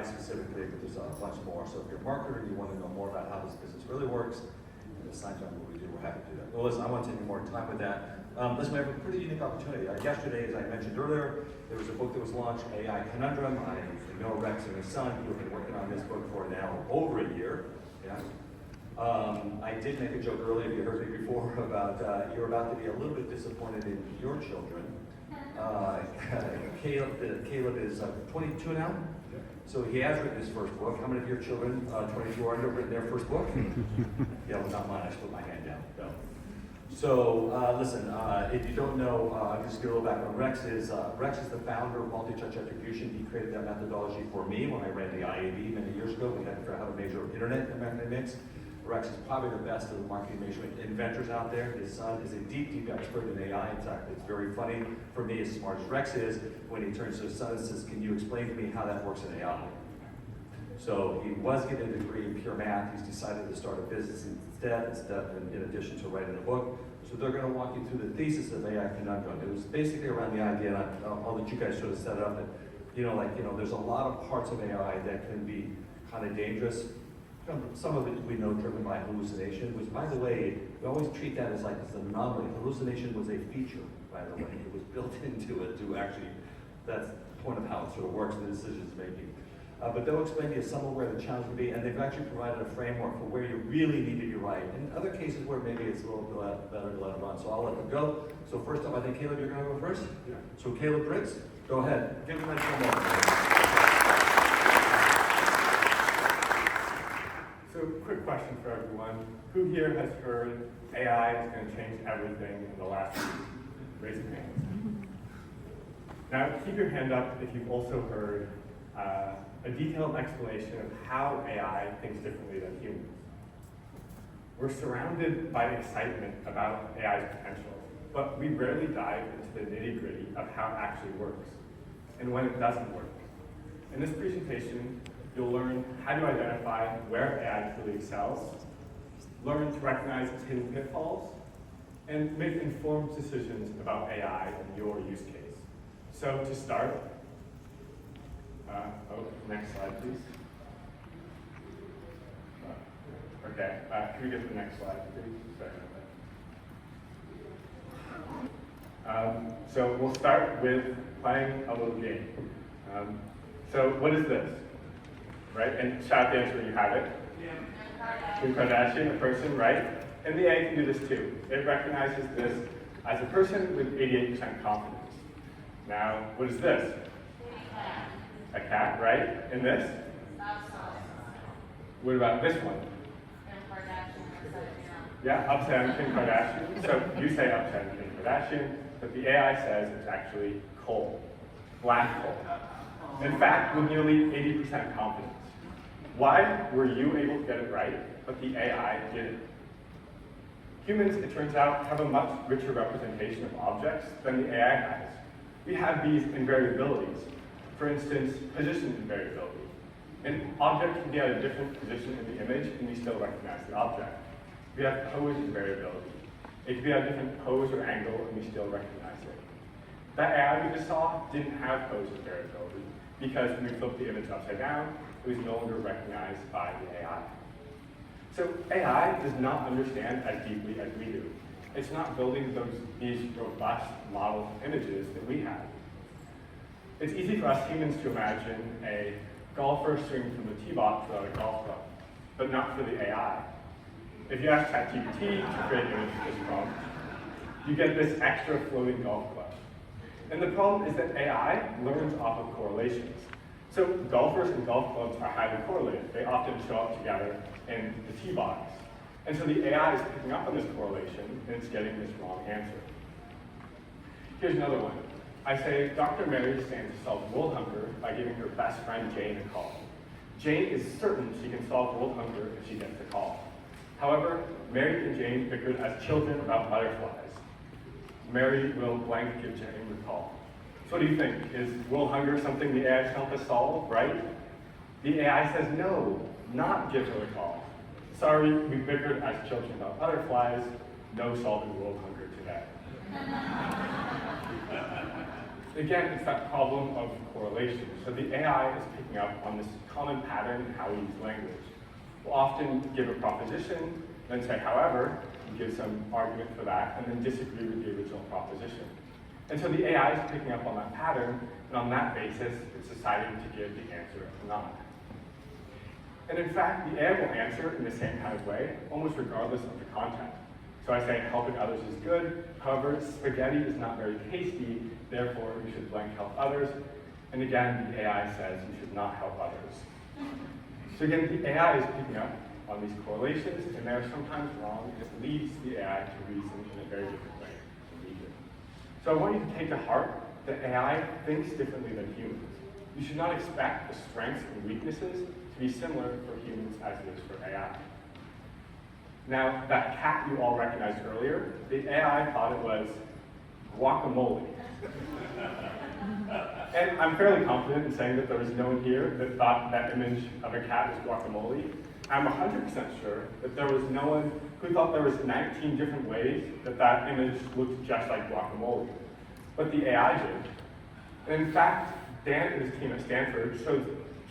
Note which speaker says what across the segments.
Speaker 1: specifically, but there's a bunch more. So if you're a marketer and you want to know more about how this business really works, and the science on what we do, we're happy to do that. Well, listen, I won't take any more time with that. Listen, we have a pretty unique opportunity. Yesterday, as I mentioned earlier, there was a book that was launched, AI Conundrum. I know Rex and his son, who have been working on this book for now over a year. Yeah. I did make a joke earlier, if you heard me before, about you're about to be a little bit disappointed in your children. Caleb is 22 now, so he has written his first book. How many of your children, 22, are written their first book? Yeah, well, not mine. I just put my hand down. No. So listen, if you don't know, I'll just give a little background. Rex is the founder of multi-touch attribution. He created that methodology for me when I ran the IAB many years ago. We had to figure out how to measure internet marketing mix. Rex is probably the best of the marketing measurement inventors out there. His son is a deep, deep expert in AI. In fact, it's very funny for me, as smart as Rex is, when he turns to his son and says, "Can you explain to me how that works in AI?" So he was getting a degree in pure math. He's decided to start a business instead, in addition to writing a book. So they're going to walk you through the thesis of AI Conundrum. It was basically around the idea, and I'll let you guys sort of set it up, that there's a lot of parts of AI that can be kind of dangerous. Some of it we know driven by hallucination, which, by the way, we always treat that as like this anomaly. Hallucination was a feature, by the way. It was built into it to actually, that's the point of how it sort of works in the decisions making. But they'll explain to you some of where the challenge would be, and they've actually provided a framework for where you really need to be right. And other cases where maybe it's a little bit better to let it run. So I'll let them go. So first up, I think, Caleb, you're going to go first? Yeah. So Caleb Briggs, go ahead. Give him that more.
Speaker 2: So, quick question for everyone. Who here has heard AI is going to change everything in the last week? Raise your hands. Now, keep your hand up if you've also heard a detailed explanation of how AI thinks differently than humans. We're surrounded by excitement about AI's potential, but we rarely dive into the nitty-gritty of how it actually works and when it doesn't work. In this presentation, you'll learn how to identify where AI truly excels, learn to recognize its hidden pitfalls, and make informed decisions about AI in your use case. So to start, next slide, please. Okay, can we get to the next slide, please? Sorry about that. So we'll start with playing a little game. So what is this? Right? And shout out the answer when you have it. Yeah. Kim Kardashian, a person, right? And the AI can do this too. It recognizes this as a person with 88% confidence. Now, what is this? A cat, right? And this? What about this one?
Speaker 3: Kim Kardashian.
Speaker 2: Yeah, upside down Kim Kardashian. So you say upside down Kim Kardashian, but the AI says it's actually coal, black coal. In fact, with nearly 80% confidence. Why were you able to get it right, but the AI didn't? Humans, it turns out, have a much richer representation of objects than the AI has. We have these invariabilities. For instance, position invariability. An object can be at a different position in the image, and we still recognize the object. We have pose invariability. It can be at a different pose or angle, and we still recognize it. That AI we just saw didn't have pose invariability, because when we flipped the image upside down, it was no longer recognized by the AI. So AI does not understand as deeply as we do. It's not building these robust model images that we have. It's easy for us humans to imagine a golfer swinging from the tee box without a golf club, but not for the AI. If you ask ChatGPT to create an image of this prompt, you get this extra floating golf club. And the problem is that AI learns off of correlations. So golfers and golf clubs are highly correlated. They often show up together in the tee box. And so the AI is picking up on this correlation, and it's getting this wrong answer. Here's another one. I say, Dr. Mary stands to solve world hunger by giving her best friend Jane a call. Jane is certain she can solve world hunger if she gets the call. However, Mary and Jane bickered as children about butterflies. Mary will blank give Jane the call. So what do you think? Is world hunger something the AI should help us solve, right? The AI says no, not give her the call. Sorry, we bickered as children about butterflies, no solving world hunger today. Again, it's that problem of correlation. So the AI is picking up on this common pattern in how we use language. We'll often give a proposition, then say, however, and give some argument for that, and then disagree with the original proposition. And so the AI is picking up on that pattern, and on that basis, it's deciding to give the answer or not. And in fact, the AI will answer in the same kind of way, almost regardless of the content. So I say helping others is good, however, spaghetti is not very tasty, therefore you should blank help others. And again, the AI says you should not help others. So again, the AI is picking up on these correlations, and they're sometimes wrong, and it leads the AI to reason in a very different way than we do. So I want you to take to heart that AI thinks differently than humans. You should not expect the strengths and weaknesses to be similar for humans as it is for AI. Now, that cat you all recognized earlier, the AI thought it was guacamole. And I'm fairly confident in saying that there was no one here that thought that image of a cat was guacamole. I'm 100% sure that there was no one who thought there was 19 different ways that that image looked just like guacamole. But the AI did. And in fact, Dan and his team at Stanford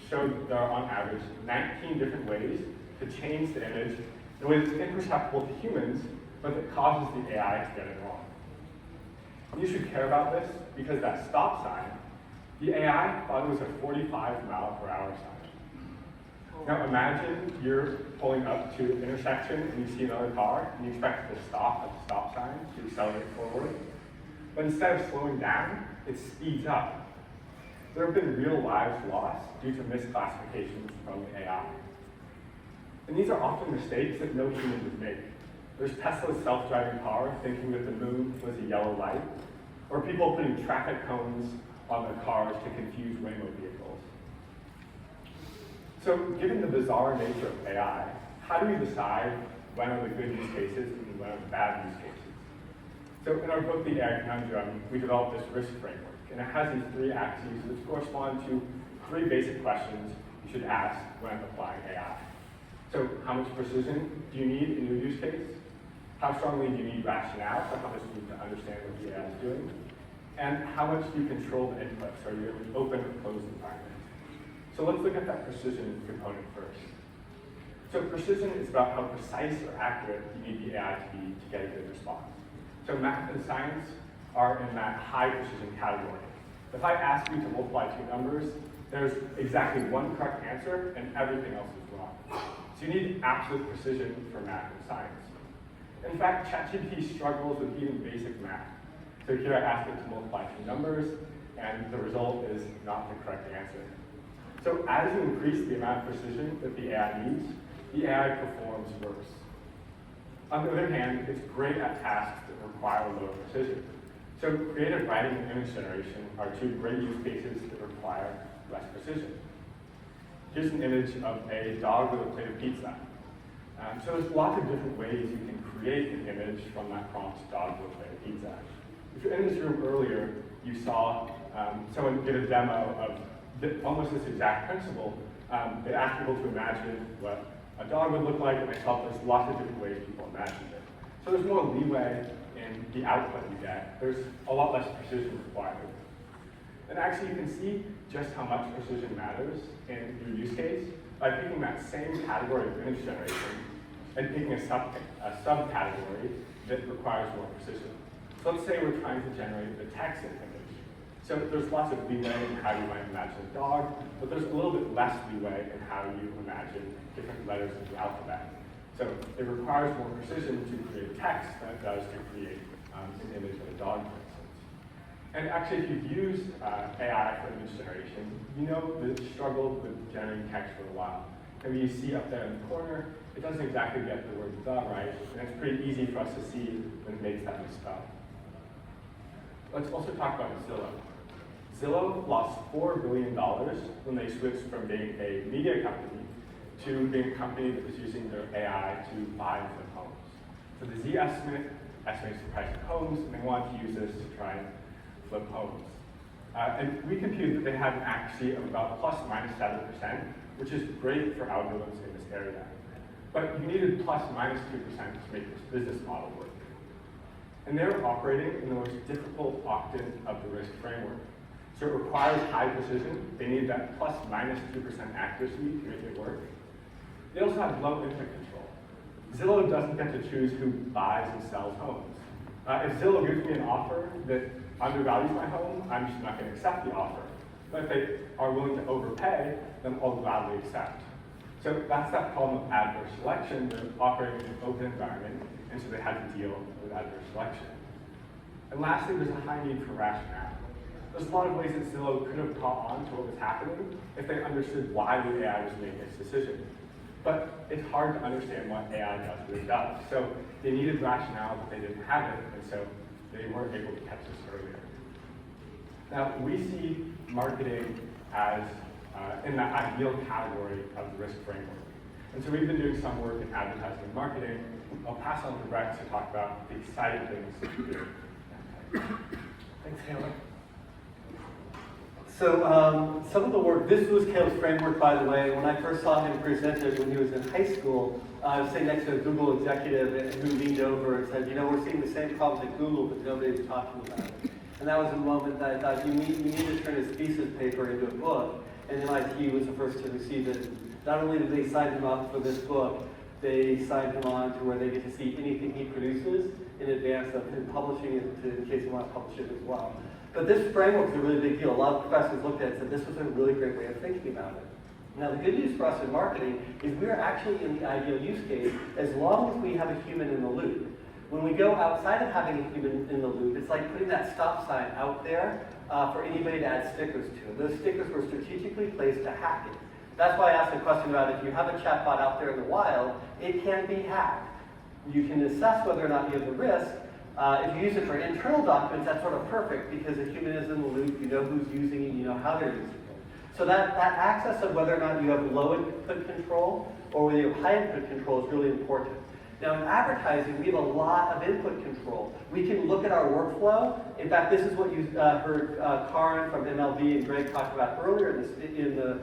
Speaker 2: showed there are on average 19 different ways to change the image in a way that's imperceptible to humans, but that causes the AI to get it wrong. And you should care about this because that stop sign, the AI thought it was a 45-mile-per-hour sign. Now imagine you're pulling up to an intersection and you see another car and you expect it to stop at the stop sign to accelerate forward. But instead of slowing down, it speeds up. There have been real lives lost due to misclassifications from the AI. And these are often mistakes that no human would make. There's Tesla's self-driving car thinking that the moon was a yellow light, or people putting traffic cones on their cars to confuse Waymo vehicles. So given the bizarre nature of AI, how do we decide when are the good use cases and when are the bad use cases? So in our book, The AI Conundrum, we developed this risk framework, and it has these three axes which correspond to three basic questions you should ask when applying AI. So how much precision do you need in your use case? How strongly do you need rationale? So how much do you need to understand what the AI is doing? And how much do you control the inputs? Are you in an open or closed environment? So let's look at that precision component first. So precision is about how precise or accurate you need the AI to be to get a good response. So math and science are in that high precision category. If I ask you to multiply two numbers, there's exactly one correct answer and everything else is wrong. So you need absolute precision for math and science. In fact, ChatGPT struggles with even basic math. So here I ask it to multiply two numbers, and the result is not the correct answer. So as you increase the amount of precision that the AI needs, the AI performs worse. On the other hand, it's great at tasks that require lower precision. So creative writing and image generation are two great use cases that require less precision. Here's an image of a dog with a plate of pizza. So there's lots of different ways you can create an image from that prompt, dog with a plate of pizza. If you're in this room earlier, you saw someone did a demo of almost this exact principle. They asked people to imagine what a dog would look like, and they saw there's lots of different ways people imagined it. So there's more leeway in the output you get. There's a lot less precision required. And actually, you can see just how much precision matters in your use case by picking that same category of image generation and picking a subcategory that requires more precision. So let's say we're trying to generate the text in image. So there's lots of leeway in how you might imagine a dog, but there's a little bit less leeway in how you imagine different letters of the alphabet. So it requires more precision to create text than it does to create an image of a dog, for instance. And actually, if you've used AI for image generation, you know that it struggled with generating text for a while. And you see up there in the corner, it doesn't exactly get the word the right, and it's pretty easy for us to see when it makes that misspell. Let's also talk about Zillow. Zillow lost $4 billion when they switched from being a media company to being a company that was using their AI to buy and flip homes. So the Z estimate estimates the price of homes, and they wanted to use this to try and flip homes. And we computed that they had an accuracy of about plus or minus 7%, which is great for algorithms in this area. But you needed plus minus 2% to make this business model work. And they're operating in the most difficult octave of the risk framework. So it requires high precision. They need that plus minus 2% accuracy to make it work. They also have low input control. Zillow doesn't get to choose who buys and sells homes. If Zillow gives me an offer that undervalues my home, I'm just not going to accept the offer. But if they are willing to overpay, then I'll gladly accept. So that's that problem of adverse selection. They're operating in an open environment, and so they had to deal with adverse selection. And lastly, there's a high need for rationale. There's a lot of ways that Zillow could have caught on to what was happening if they understood why the AI was making its decision. But it's hard to understand what AI does what it does. So they needed rationale, but they didn't have it, and so they weren't able to catch this earlier. Now, we see marketing as in that ideal category of the risk framework. And so we've been doing some work in advertising and marketing. I'll pass on to Briggs to talk about the exciting things that we do.
Speaker 4: Thanks, Caleb. So some of the work, this was Caleb's framework, by the way. When I first saw him presented when he was in high school, I was sitting next to a Google executive who leaned over and said, you know, we're seeing the same problems at Google, but nobody's talking about it. And that was a moment that I thought, you need to turn his thesis paper into a book. And MIT was the first to receive it. Not only did they sign him up for this book, they signed him on to where they get to see anything he produces in advance of him publishing it in case they want to publish it as well. But this framework is a really big deal. A lot of professors looked at it and said this was a really great way of thinking about it. Now the good news for us in marketing is we are actually in the ideal use case as long as we have a human in the loop. When we go outside of having a human in the loop, it's like putting that stop sign out there for anybody to add stickers to. Those stickers were strategically placed to hack it. That's why I asked the question about if you have a chatbot out there in the wild, it can be hacked. You can assess whether or not you have the risk. If you use it for internal documents, that's sort of perfect because a human is in the loop, you know who's using it, you know how they're using it. So that access of whether or not you have low input control or whether you have high input control is really important. Now in advertising, we have a lot of input control. We can look at our workflow. In fact, this is what you heard Karin from MLB and Greg talk about earlier in the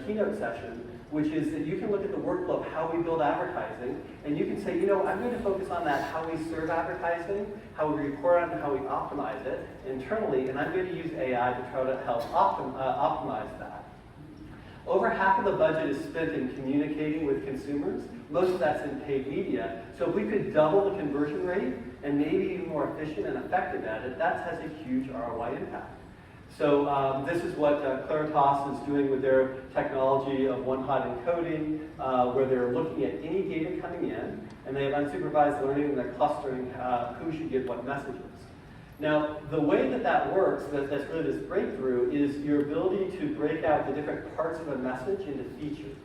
Speaker 4: keynote session, which is that you can look at the workflow of how we build advertising, and you can say, you know, I'm going to focus on that, how we serve advertising, how we report on it, how we optimize it internally, and I'm going to use AI to try to help optimize that. Over half of the budget is spent in communicating with consumers. Most of that's in paid media. So if we could double the conversion rate and maybe be more efficient and effective at it, that has a huge ROI impact. So this is what Claritas is doing with their technology of one-hot encoding, where they're looking at any data coming in, and they have unsupervised learning, and they're clustering who should get what messages. Now, the way that works, that's really this breakthrough, is your ability to break out the different parts of a message into features.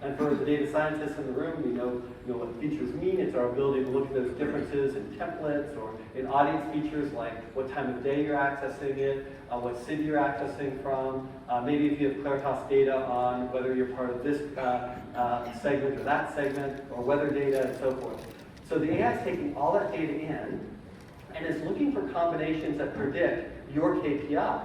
Speaker 4: And for the data scientists in the room, we know what features mean. It's our ability to look at those differences in templates or in audience features, like what time of day you're accessing it, what city you're accessing from, maybe if you have Claritas data on whether you're part of this segment or that segment, or weather data, and so forth. So the AI is taking all that data in, and is looking for combinations that predict your KPI.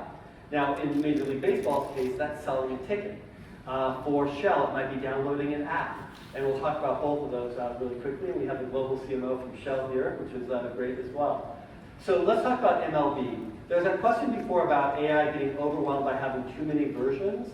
Speaker 4: Now, in Major League Baseball's case, that's selling a ticket. For Shell, it might be downloading an app. And we'll talk about both of those really quickly. And we have the global CMO from Shell here, which is great as well. So let's talk about MLB. There's a question before about AI getting overwhelmed by having too many versions.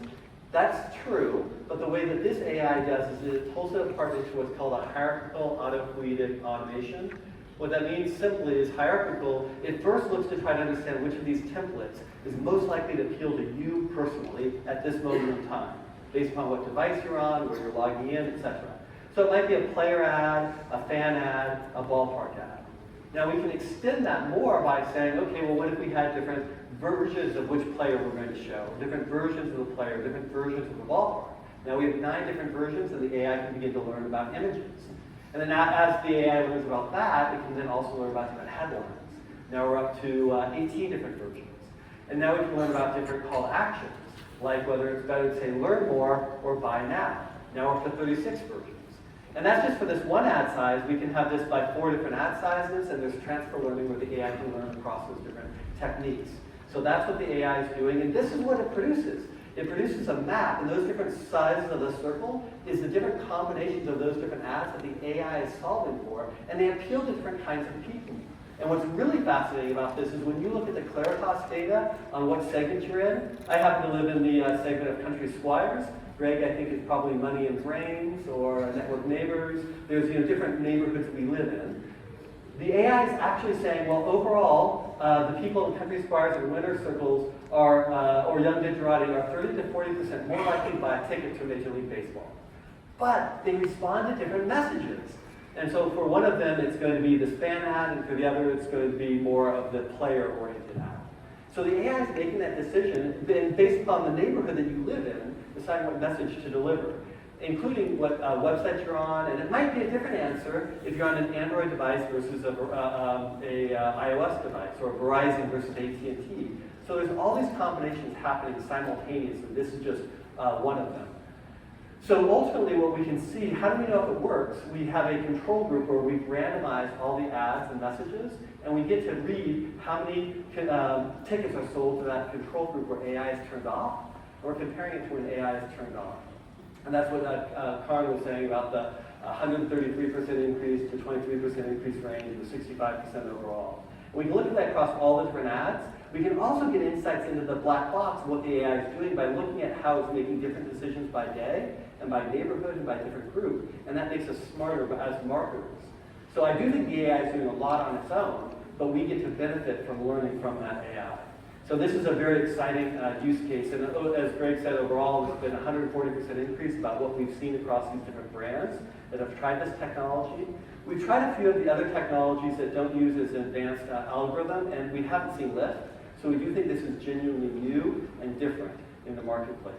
Speaker 4: That's true, but the way that this AI does is it pulls it apart into what's called a hierarchical autopoietic automation. What that means simply is hierarchical. It first looks to try to understand which of these templates is most likely to appeal to you personally at this moment in time, based upon what device you're on, where you're logging in, etc. So it might be a player ad, a fan ad, a ballpark ad. Now we can extend that more by saying, okay, well, what if we had different versions of which player we're going to show, different versions of the player, different versions of the ballpark. Now we have 9 different versions, and the AI can begin to learn about images. And then as the AI learns about that, it can then also learn about different headlines. Now we're up to 18 different versions. And now we can learn about different call to actions, like whether it's better to say learn more or buy now. Now we're up to 36 versions. And that's just for this one ad size. We can have this by 4 different ad sizes, and there's transfer learning where the AI can learn across those different techniques. So that's what the AI is doing, and this is what it produces. It produces a map, and those different sizes of the circle is the different combinations of those different ads that the AI is solving for, and they appeal to different kinds of people. And what's really fascinating about this is when you look at the Claritas data on what segment you're in. I happen to live in the segment of country squires. Greg, I think, is probably Money and Brains or Network Neighbors. There's different neighborhoods that we live in. The AI is actually saying, well, overall, the people in country squires and winner circles are, or young digitality are 30 to 40% more likely to buy a ticket to Major League Baseball. But they respond to different messages. And so for one of them, it's going to be the spam ad, and for the other, it's going to be more of the player-oriented ad. So the AI is making that decision based upon the neighborhood that you live in, deciding what message to deliver, including what website you're on, and it might be a different answer if you're on an Android device versus a iOS device, or Verizon versus AT&T. So there's all these combinations happening simultaneously. This is just one of them. So ultimately what we can see, how do we know if it works? We have a control group where we've randomized all the ads and messages, and we get to read how many tickets are sold to that control group where AI is turned off, and we're comparing it to when AI is turned on. And that's what Karin was saying about the 133% increase to 23% increase range with 65% overall. We can look at that across all the different ads. We can also get insights into the black box of what the AI is doing by looking at how it's making different decisions by day and by neighborhood and by different group. And that makes us smarter as marketers. So I do think the AI is doing a lot on its own, but we get to benefit from learning from that AI. So this is a very exciting use case. And as Greg said, overall, there's been a 140% increase about what we've seen across these different brands that have tried this technology. We've tried a few of the other technologies that don't use as an advanced algorithm, and we haven't seen lift. So we do think this is genuinely new and different in the marketplace.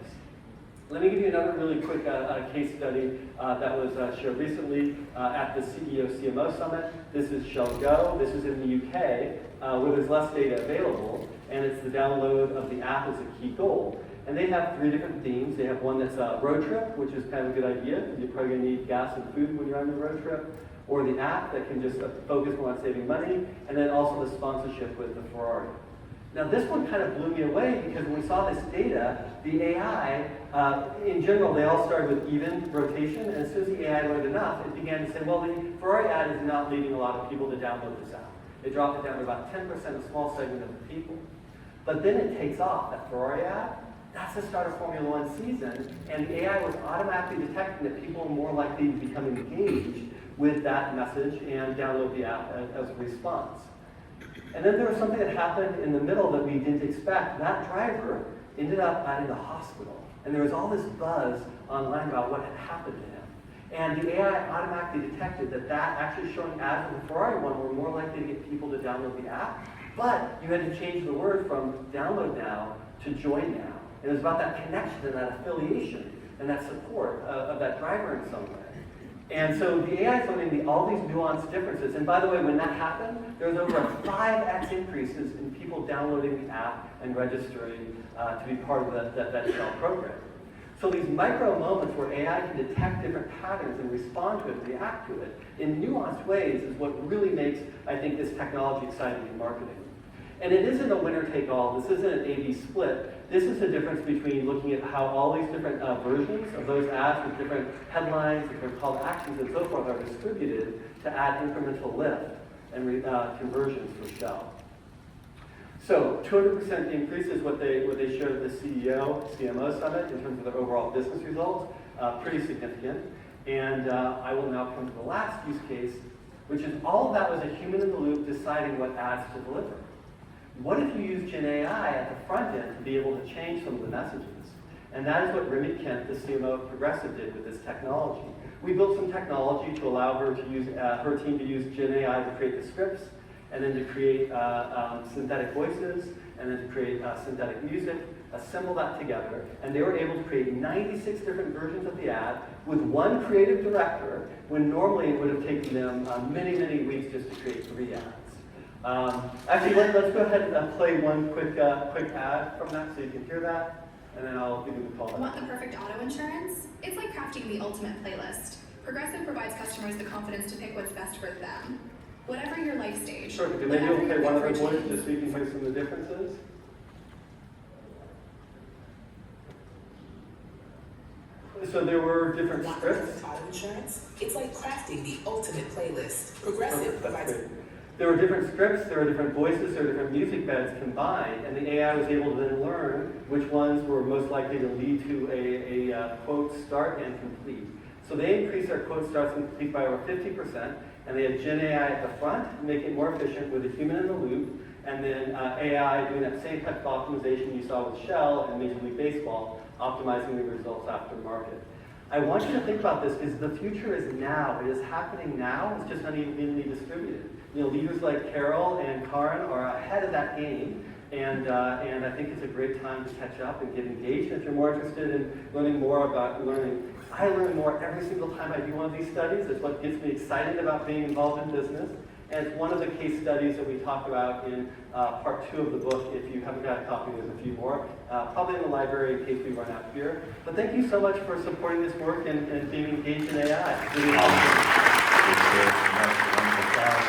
Speaker 4: Let me give you another really quick case study that was shared recently at the CEO CMO Summit. This is Shell Go. This is in the UK where there's less data available, and it's the download of the app as a key goal. And they have 3 different themes. They have one that's a road trip, which is kind of a good idea. You're probably going to need gas and food when you're on the road trip. Or the app that can just focus more on saving money. And then also the sponsorship with the Ferrari. Now this one kind of blew me away because when we saw this data, the AI, in general, they all started with even rotation, and as soon as the AI learned enough, it began to say, well, the Ferrari ad is not leading a lot of people to download this app. It dropped it down to about 10%, a small segment of the people. But then it takes off, that Ferrari ad, that's the start of Formula One season, and the AI was automatically detecting that people are more likely to become engaged with that message and download the app as a response. And then there was something that happened in the middle that we didn't expect. That driver ended up in the hospital. And there was all this buzz online about what had happened to him. And the AI automatically detected that actually showing ads in the Ferrari one were more likely to get people to download the app. But you had to change the word from download now to join now. And it was about that connection and that affiliation and that support of that driver in some way. And so the AI is learning all these nuanced differences. And by the way, when that happened, there was over a 5x increases in people downloading the app and registering to be part of that Shell program. So these micro moments where AI can detect different patterns and respond to it, react to it in nuanced ways is what really makes, I think, this technology exciting in marketing. And it isn't a winner-take-all. This isn't an A/B split. This is the difference between looking at how all these different versions of those ads with different headlines, different call to actions, and so forth are distributed to add incremental lift and conversions for Shell. So 200% increase is what they showed at the CMO Summit in terms of their overall business results. Pretty significant. And I will now come to the last use case, which is all of that was a human in the loop deciding what ads to deliver. What if you use Gen AI at the front end to be able to change some of the messages? And that is what Remy Kent, the CMO of Progressive, did with this technology. We built some technology to allow her to use her team to use Gen AI to create the scripts, and then to create synthetic voices, and then to create synthetic music, assemble that together, and they were able to create 96 different versions of the ad with one creative director, when normally it would have taken them many, many weeks just to create 3 ads. Actually, let's go ahead and play one quick ad from that so you can hear that, and then I'll give you the call.
Speaker 5: Want the perfect auto insurance? It's like crafting the ultimate playlist. Progressive provides customers the confidence to pick what's best for them. Whatever your life stage.
Speaker 4: Sure, maybe you'll play one other voice just so you can hear some of the differences. So there were different scripts.
Speaker 6: Auto insurance? It's like crafting the ultimate playlist. Progressive provides.
Speaker 4: There were different scripts, there were different voices, there were different music beds combined, and the AI was able to then learn which ones were most likely to lead to a quote start and complete. So they increased their quote starts and complete by over 50%, and they had Gen AI at the front, make it more efficient with a human in the loop, and then AI doing that same type of optimization you saw with Shell and Major League Baseball, optimizing the results after market. I want you to think about this because the future is now. It is happening now. It's just unevenly distributed. You know, leaders like Carol and Karin are ahead of that game, and I think it's a great time to catch up and get engaged. If you're more interested in learning more about learning, I learn more every single time I do one of these studies. It's what gets me excited about being involved in business. And it's one of the case studies that we talk about in part 2 of the book. If you haven't got a copy, there's a few more, probably in the library in case we run out here. But thank you so much for supporting this work and being engaged in AI. Really